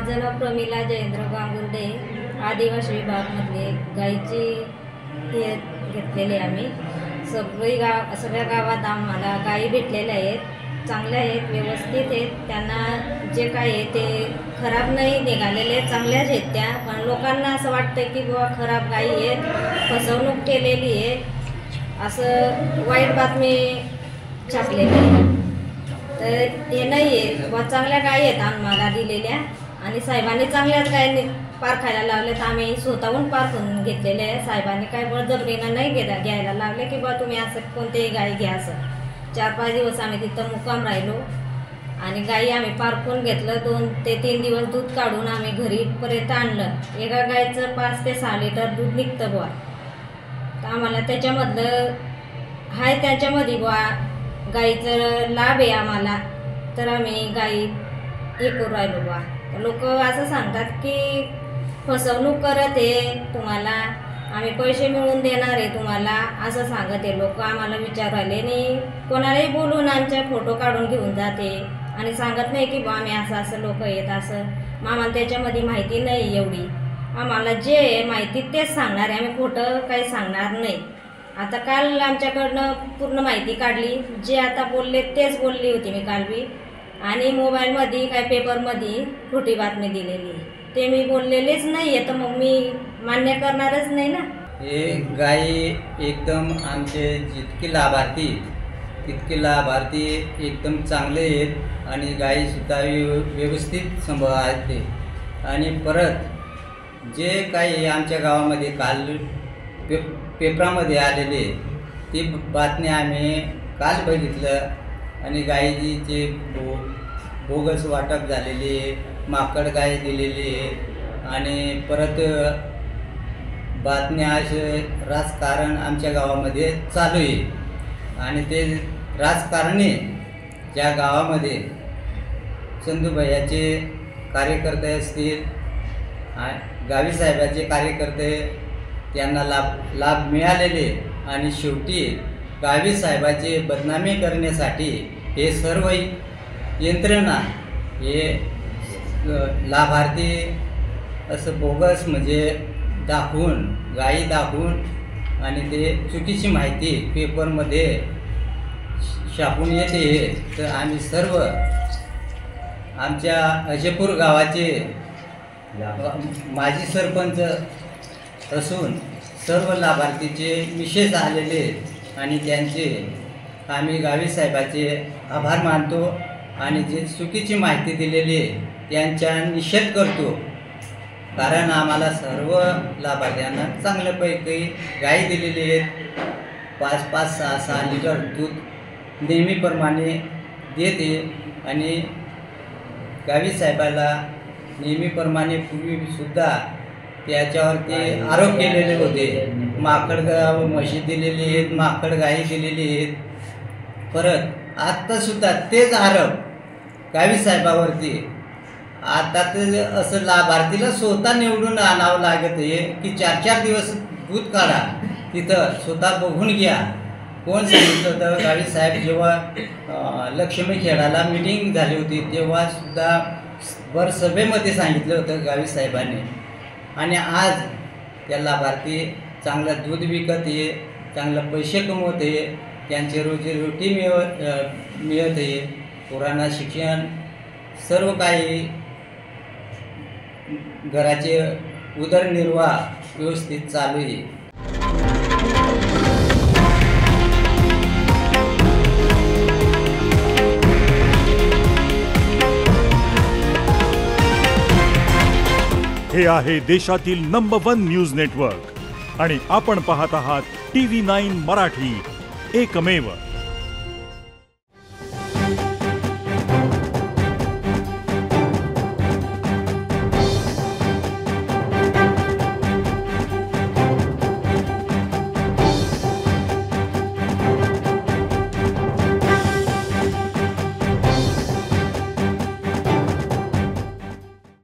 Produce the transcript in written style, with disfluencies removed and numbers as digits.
माझं नाव प्रमिला जयेंद्र गांगुर्डे, आदिवासी विभागमधले गाईची हे घेतलेले आम्ही. सगळ्या गावात आम्हाला गायी भेटलेल्या आहेत, चांगल्या आहेत, व्यवस्थित आहेत. त्यांना जे काय आहे ते खराब नाही निघालेले, चांगल्याच आहेत त्या. पण लोकांना असं वाटतं की बुवा खराब गायी आहेत, फसवणूक केलेली आहे, असं वाईट बातमी छापलेली आहे. तर हे नाही आहे बुवा, चांगल्या गायी आहेत आम्हाला दिलेल्या. आणि साहेबांनी चांगल्याच गायी पारखायला लावले, तर आम्ही स्वतःहून पारखून घेतलेले आहे. साहेबांनी काय बळजबरीनं नाही घ्यायला लागले की बा तुम्ही असं कोणतेही गायी घ्या. असं 4-5 दिवस आम्ही तिथं मुक्काम राहिलो आणि गायी आम्ही पारखून घेतलं. 2 ते 3 दिवस दूध काढून आम्ही घरीपर्यंत आणलं. एका गायीचं 5 ते 6 लिटर दूध निघतं बुवा. तर आम्हाला त्याच्यामधलं हाय त्याच्यामध्ये बुवा गाईचं लाभ आहे आम्हाला, तर आम्ही गाई हे करू राहिलो बुवा. लोक असं सांगतात की फसवणूक करत आहे तुम्हाला, आम्ही पैसे मिळवून देणार आहे तुम्हाला, असं सांगत आहे लोक. आम्हाला विचार राहिले आणि कोणालाही बोलून आमच्या फोटो काढून घेऊन जाते आणि सांगत नाही की बा आम्ही असं लोक आहेत असं. मग आम्हाला त्याच्यामध्ये माहिती नाही एवढी. आम्हाला जे आहे माहिती तेच सांगणार आहे, आम्ही खोटं काही सांगणार नाही. आता काल आमच्याकडनं पूर्ण माहिती काढली, जे आता बोलले तेच बोलली होती मी काल बी. आणि मोबाईलमध्ये काय पेपरमध्ये खोटी बातमी दिलेली, ते मी बोललेलेच नाही आहे, तर मग मी मान्य करणारच नाही ना. हे गायी एकदम आमचे जितके लाभार्थी तितके लाभार्थी एकदम चांगले आहेत आणि गायीसुद्धा व्यवस्थित सांभाळते. आणि परत जे काही आमच्या गावामध्ये काल पेपरामध्ये आलेले ती बातमी आम्ही काल बघितलं. आणि गायीचे बोगस वाटप झालेले, माकड गाय दिलेली आहे. आणि परत बातम्या असे राजकारण आमच्या गावामध्ये चालू आहे. आणि ते राजकारणी ज्या गावामध्ये चंदूभैयाचे कार्यकर्ते असतील, गावी साहेबाचे कार्यकर्ते, त्यांना लाभ मिळालेले. आणि शेवटी गावी साहेबाची बदनामी करण्यासाठी हे सर्व यंत्रणा हे लाभार्थी असं बोगस म्हणजे दाखवून, गायी दाखवून आणि ते चुकीची माहिती पेपरमध्ये छापून येते. तर आम्ही सर्व आमच्या अजयपूर गावाचे माजी सरपंच असून सर्व लाभार्थीचे निषेध आलेले आणि त्यांचे आम्ही गावी साहेबाचे आभार मानतो. आणि जे चुकीची माहिती दिलेली आहे त्यांचा निषेध करतो. कारण आम्हाला सर्व लाभार्थ्यांना चांगल्यापैकी गायी दिलेली आहेत. 5-5, 6-6 लिटर दूध नेहमीप्रमाणे देते. आणि गावी साहेबाला नेहमीप्रमाणे पूर्वीसुद्धा त्याच्यावरती आरोप केलेले होते. माकड म्हशी दिलेली आहेत, माकड गायी दिलेली आहेत. परत आत्तासुद्धा तेच आरोप गावी साहेबावरती. आता तर असं लाभार्थीला स्वतः निवडून आणावं लागत आहे की 4-4 दिवस दूध काढा, तिथं स्वतः बघून घ्या. कोण सांगितलं होतं? गावी साहेब जेव्हा लक्ष्मी खेळाला मीटिंग झाली होती तेव्हासुद्धा भर सभेमध्ये सांगितलं होतं गावी साहेबांनी. आणि आज त्या लाभार्थी चांगलं दूध विकत आहे, चांगलं पैसे कमवत आहे, त्यांचे रोजीरोटी मिळत आहे. पोरांना शिक्षण सर्व काही घराचे उदरनिर्वाह व्यवस्थित चालू आहे. हे आहे देशातील नंबर 1 न्यूज नेटवर्क आणि आपण पाहत आहात TV9 मराठी, एकमेव.